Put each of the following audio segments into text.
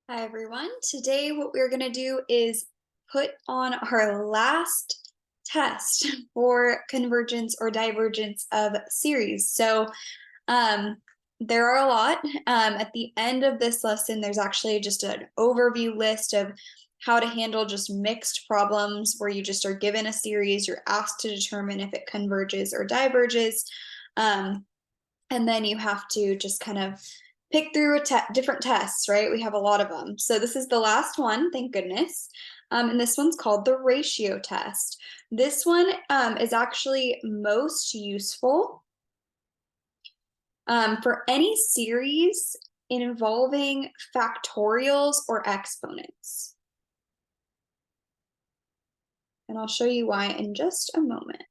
Hi everyone. Today what we're going to do is put on our last test for convergence or divergence of series. Um, there are a lot. At the end of this lesson, there's actually just an overview list of how to handle just mixed problems where you just are given a series, you're asked to determine if it converges or diverges. And then you have to just kind of pick through different tests, right? We have a lot of them. So this is the last one, thank goodness. And this one's called the ratio test. This one is actually most useful for any series involving factorials or exponents. And I'll show you why in just a moment.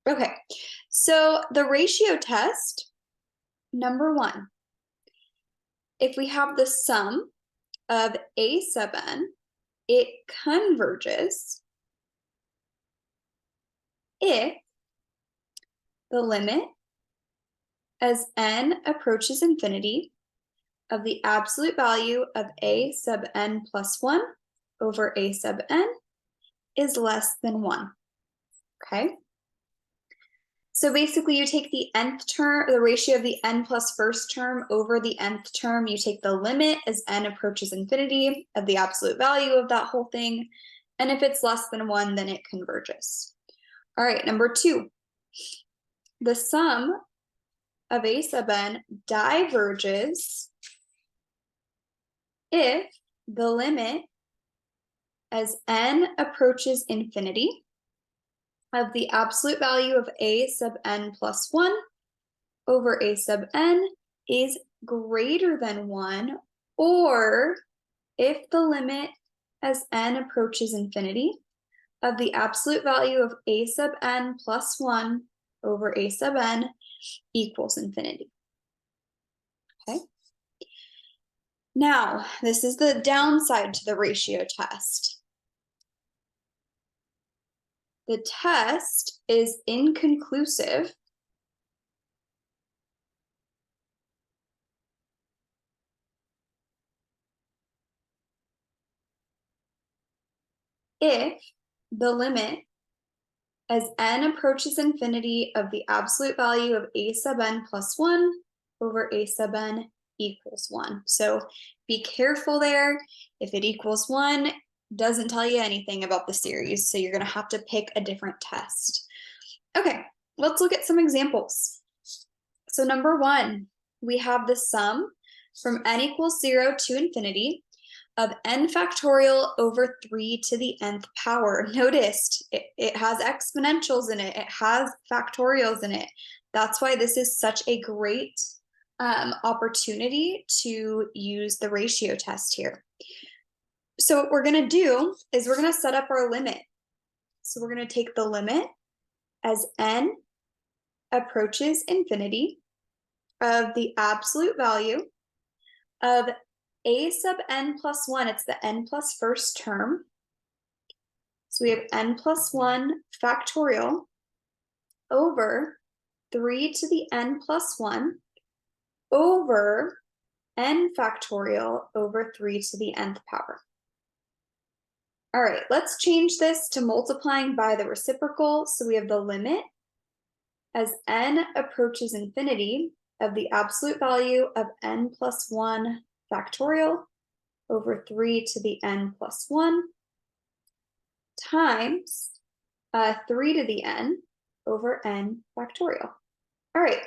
Okay, so the ratio test, number one, if we have the sum of a sub n, it converges if the limit as n approaches infinity of the absolute value of a sub n plus 1 over a sub n is less than 1. Okay? So basically you take the nth term, the ratio of the n plus first term over the nth term, you take the limit as n approaches infinity of the absolute value of that whole thing, and if it's less than 1, then it converges. All right, number 2. The sum of a sub n diverges if the limit as n approaches infinity of the absolute value of a sub n plus 1 over a sub n is greater than 1, or if the limit as n approaches infinity of the absolute value of a sub n plus 1 over a sub n equals infinity. Okay. Now, this is the downside to the ratio test. The test is inconclusive if the limit as n approaches infinity of the absolute value of a sub n plus 1 over a sub n equals 1. So be careful there. If it equals 1, doesn't tell you anything about the series, so you're going to have to pick a different test. Okay, let's look at some examples. So number 1, we have the sum from n equals 0 to infinity of n factorial over 3 to the nth power. Notice it has exponentials in it. It has factorials in it. That's why this is such a great opportunity to use the ratio test here. So what we're going to do is we're going to set up our limit. So we're going to take the limit as n approaches infinity of the absolute value of a sub n plus 1, it's the n plus first term. So we have n plus 1 factorial over 3 to the n plus 1 over n factorial over 3 to the nth power. All right, let's change this to multiplying by the reciprocal. So we have the limit as n approaches infinity of the absolute value of n plus 1 factorial over 3 to the n plus 1 times 3 to the n over n factorial. All right,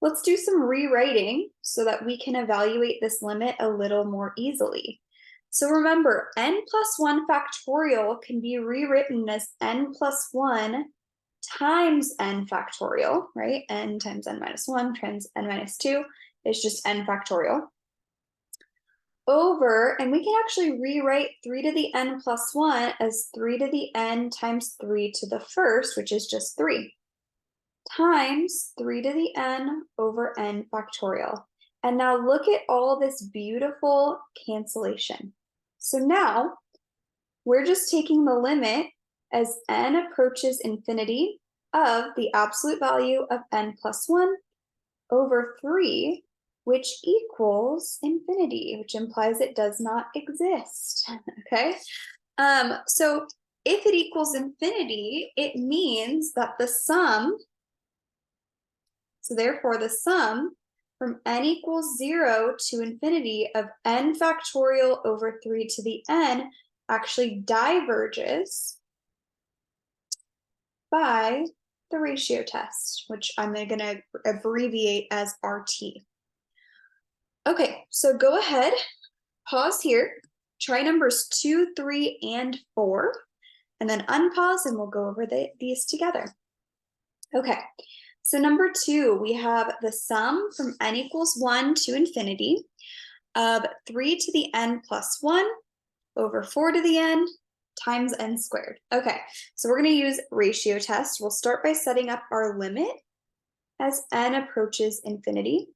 let's do some rewriting so that we can evaluate this limit a little more easily. So remember, n plus 1 factorial can be rewritten as n plus 1 times n factorial, right? N times n minus 1 times n minus 2 is just n factorial. Over, and we can actually rewrite 3 to the n plus 1 as 3 to the n times 3 to the first, which is just 3, times 3 to the n over n factorial. And now look at all this beautiful cancellation. So now we're just taking the limit as n approaches infinity of the absolute value of n plus 1 over 3, which equals infinity, which implies it does not exist. Okay, so if it equals infinity, it means that the sum, so therefore the sum from n equals 0 to infinity of n factorial over 3 to the n actually diverges by the ratio test, which I'm going to abbreviate as RT. Okay, so go ahead, pause here, try numbers 2, 3, and 4, and then unpause and we'll go over these together. Okay, so number 2, we have the sum from n equals 1 to infinity of 3 to the n plus 1 over 4 to the n times n squared. Okay, so we're going to use ratio test. We'll start by setting up our limit as n approaches infinity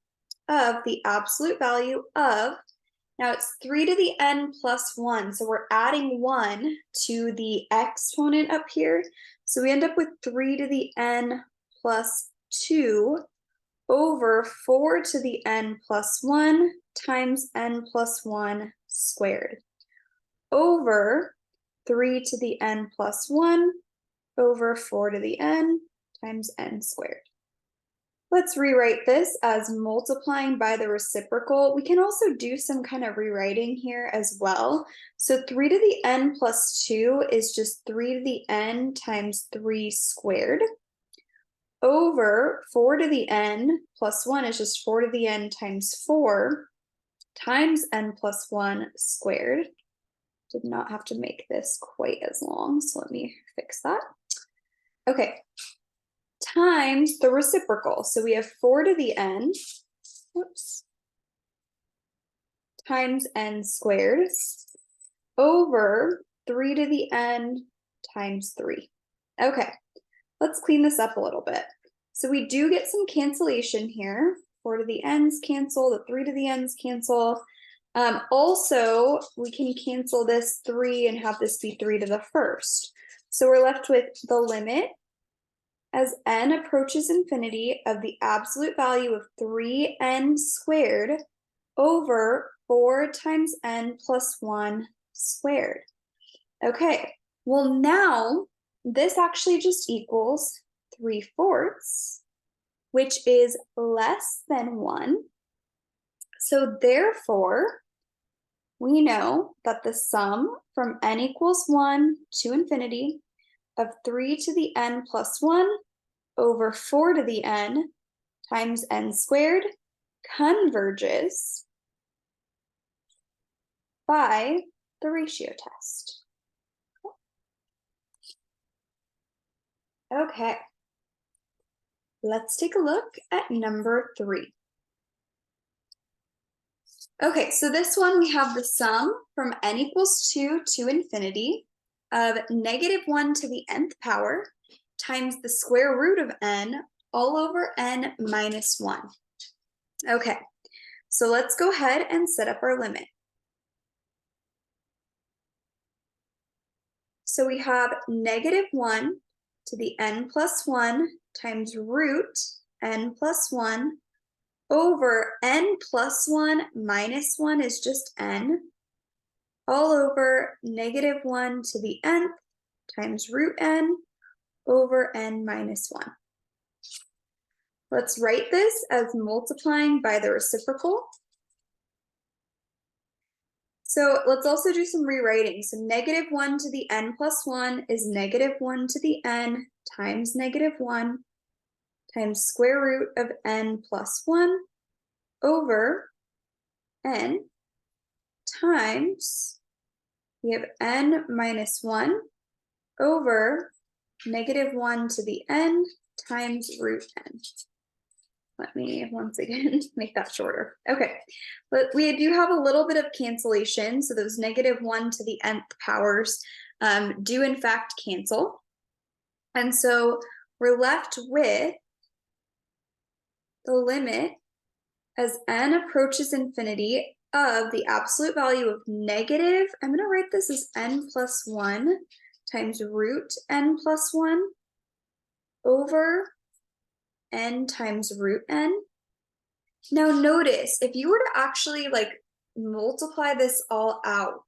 of the absolute value of, now it's 3 to the n plus 1, so we're adding 1 to the exponent up here. So we end up with 3 to the n plus 2 over 4 to the n plus 1 times n plus 1 squared over 3 to the n plus 1 over 4 to the n times n squared. Let's rewrite this as multiplying by the reciprocal. We can also do some kind of rewriting here as well. So 3 to the n plus 2 is just 3 to the n times 3 squared over 4 to the n plus 1 is just 4 to the n times 4 times n plus 1 squared. Did not have to make this quite as long, so let me fix that. Okay, times the reciprocal. So we have 4 to the n, whoops, times n squared over 3 to the n times 3. Okay, let's clean this up a little bit. So we do get some cancellation here. 4 to the n's cancel, the 3 to the n's cancel. Also, we can cancel this 3 and have this be 3 to the first. So we're left with the limit as n approaches infinity of the absolute value of 3n squared over 4 times n plus 1 squared. Okay, well now this actually just equals 3/4, which is less than 1. So therefore, we know that the sum from n equals 1 to infinity of 3 to the n plus 1 over 4 to the n times n squared converges by the ratio test. Okay, let's take a look at number 3. Okay, so this one we have the sum from n equals 2 to infinity of -1 to the nth power times the square root of n all over n minus 1. Okay, so let's go ahead and set up our limit. So we have -1 to the n plus 1 times root n plus 1 over n plus 1 minus 1 is just n, all over -1 to the nth times root n over n minus 1. Let's write this as multiplying by the reciprocal. So let's also do some rewriting. So -1 to the n plus 1 is -1 to the n times -1 times square root of n plus 1 over n times, we have n minus 1 over -1 to the n times root n. Let me once again make that shorter. Okay, but we do have a little bit of cancellation. So those -1 to the nth powers do in fact cancel. And so we're left with the limit as n approaches infinity of the absolute value of negative, I'm going to write this as n plus 1 times root n plus 1 over n times root n. Now notice, if you were to actually like multiply this all out,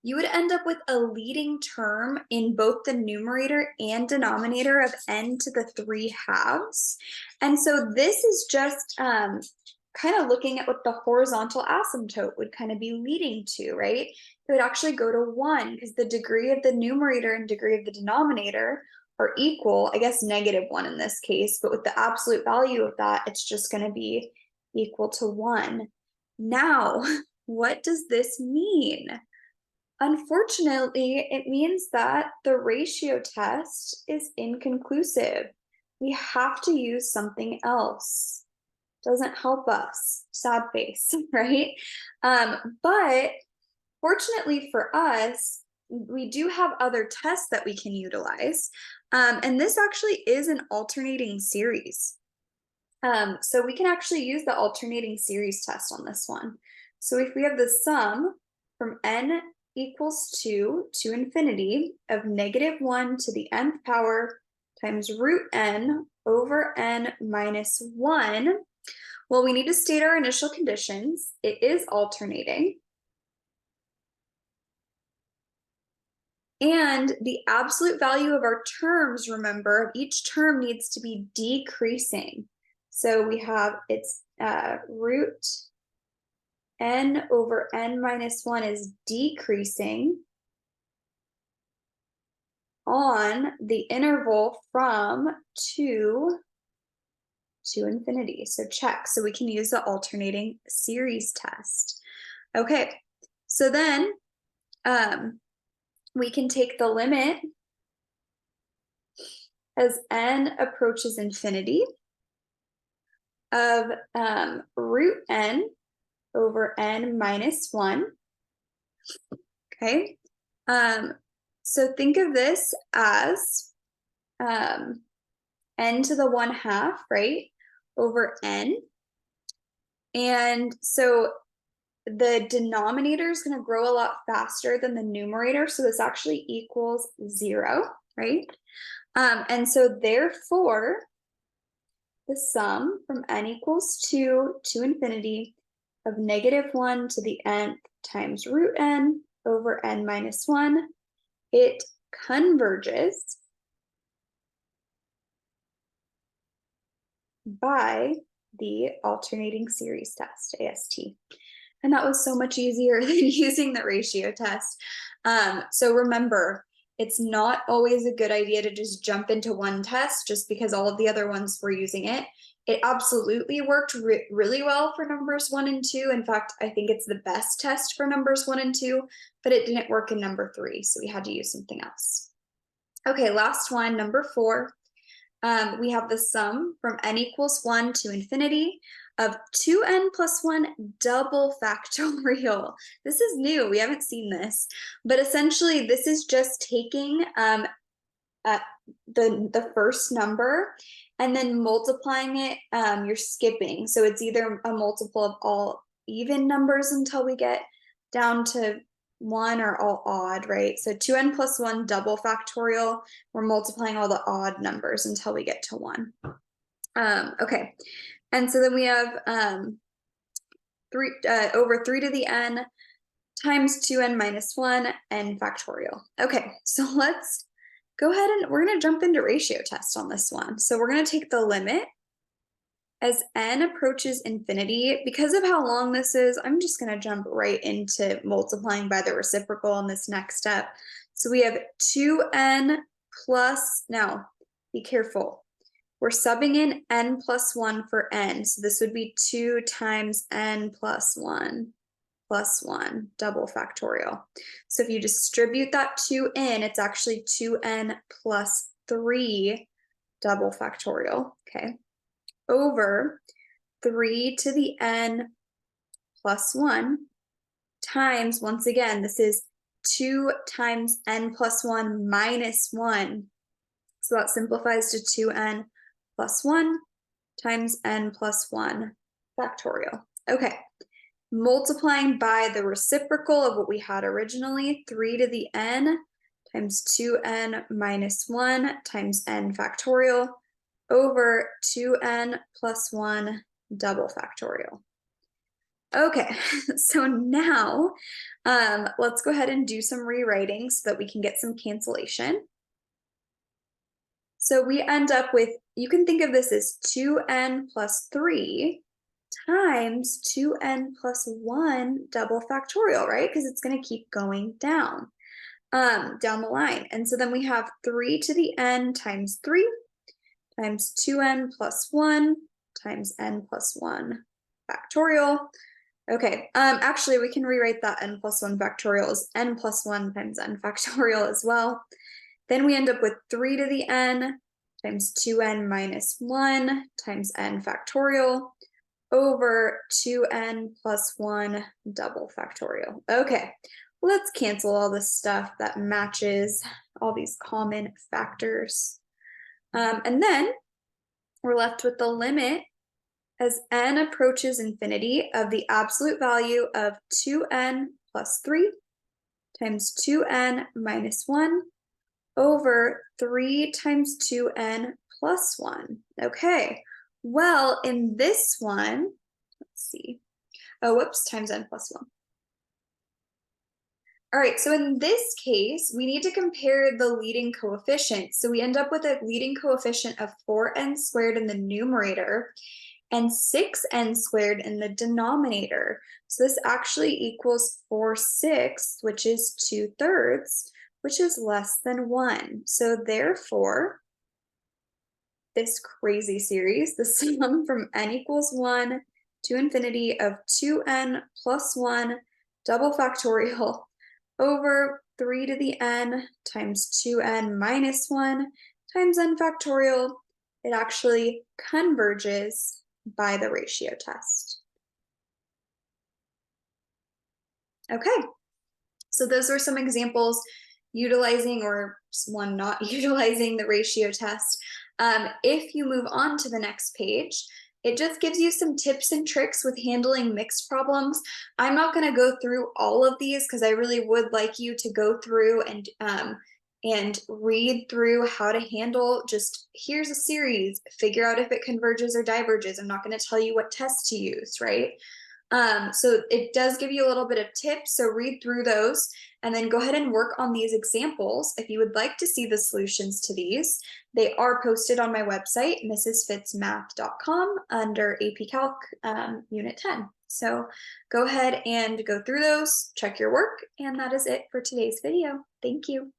you would end up with a leading term in both the numerator and denominator of n to the 3/2. And so this is just kind of looking at what the horizontal asymptote would kind of be leading to, right? It would actually go to 1 because the degree of the numerator and degree of the denominator are equal, I guess -1 in this case, but with the absolute value of that, it's just going to be equal to 1. Now, what does this mean? Unfortunately, it means that the ratio test is inconclusive. We have to use something else. Doesn't help us, sad face, right? But fortunately for us, we do have other tests that we can utilize. And this actually is an alternating series. So we can actually use the alternating series test on this one. So if we have the sum from n equals 2 to infinity of -1 to the nth power times root n over n minus 1, well, we need to state our initial conditions. It is alternating. And the absolute value of our terms, remember, each term needs to be decreasing. So we have it's root n over n minus 1 is decreasing on the interval from 2 to infinity. So check. So we can use the alternating series test. Okay, so then we can take the limit as n approaches infinity of root n over n minus 1. Okay, so think of this as n to the 1/2, right, over n. And so the denominator is going to grow a lot faster than the numerator, so this actually equals 0, right? And so therefore, the sum from n equals 2 to infinity of -1 to the nth times root n over n minus 1, it converges by the alternating series test, AST. And that was so much easier than using the ratio test. So remember, it's not always a good idea to just jump into one test just because all of the other ones were using it. It absolutely worked really well for numbers 1 and 2. In fact, I think it's the best test for numbers 1 and 2, but it didn't work in number 3, so we had to use something else. Okay, last one, number 4. We have the sum from n equals 1 to infinity of 2n plus 1 double factorial. This is new, we haven't seen this, but essentially this is just taking the first number and then multiplying it, you're skipping. So it's either a multiple of all even numbers until we get down to 1 or all odd, right? So 2n plus 1 double factorial, we're multiplying all the odd numbers until we get to 1. Okay, and so then we have 3 over 3 to the n times 2n minus 1 n factorial. Okay, so let's go ahead and we're going to jump into ratio test on this one. So we're going to take the limit as n approaches infinity. Because of how long this is, I'm just going to jump right into multiplying by the reciprocal on this next step. So we have 2n plus, now be careful, we're subbing in n plus 1 for n. So this would be 2 times n plus 1 double factorial. So if you distribute that 2 in, it's actually 2n plus 3 double factorial, okay, over 3 to the n plus 1 times, once again, this is 2 times n plus 1 minus 1. So that simplifies to 2n plus 1 times n plus 1 factorial. Okay, multiplying by the reciprocal of what we had originally, 3 to the n times 2n minus 1 times n factorial over 2n plus 1 double factorial. Okay, so now let's go ahead and do some rewriting so that we can get some cancellation. So we end up with, you can think of this as 2n plus 3 times 2n plus 1 double factorial, right? Because it's going to keep going down the line. And so then we have 3 to the n times 3 times 2n plus 1 times n plus 1 factorial. Okay, actually we can rewrite that n plus 1 factorial as n plus 1 times n factorial as well. Then we end up with 3 to the n times 2n minus 1 times n factorial over 2n plus 1 double factorial. Okay, let's cancel all this stuff that matches all these common factors. And then we're left with the limit as n approaches infinity of the absolute value of 2n plus 3 times 2n minus 1 over 3 times 2n plus 1. Okay, well, in this one, let's see. Oh, whoops, times n plus 1. All right, so in this case, we need to compare the leading coefficients. So we end up with a leading coefficient of 4n squared in the numerator and 6n squared in the denominator. So this actually equals 4/6, which is 2/3, which is less than 1. So therefore, this crazy series, the sum from n equals 1 to infinity of 2n plus 1 double factorial over 3 to the n times 2n minus 1 times n factorial, it actually converges by the ratio test. Okay, so those were some examples utilizing or one not utilizing the ratio test. If you move on to the next page, it just gives you some tips and tricks with handling mixed problems. I'm not going to go through all of these because I really would like you to go through and read through how to handle, just here's a series, figure out if it converges or diverges. I'm not going to tell you what test to use, right? So it does give you a little bit of tips, so read through those and then go ahead and work on these examples. If you would like to see the solutions to these, they are posted on my website, mrsfitzmath.com, under AP Calc Unit 10. So go ahead and go through those, check your work, and that is it for today's video. Thank you.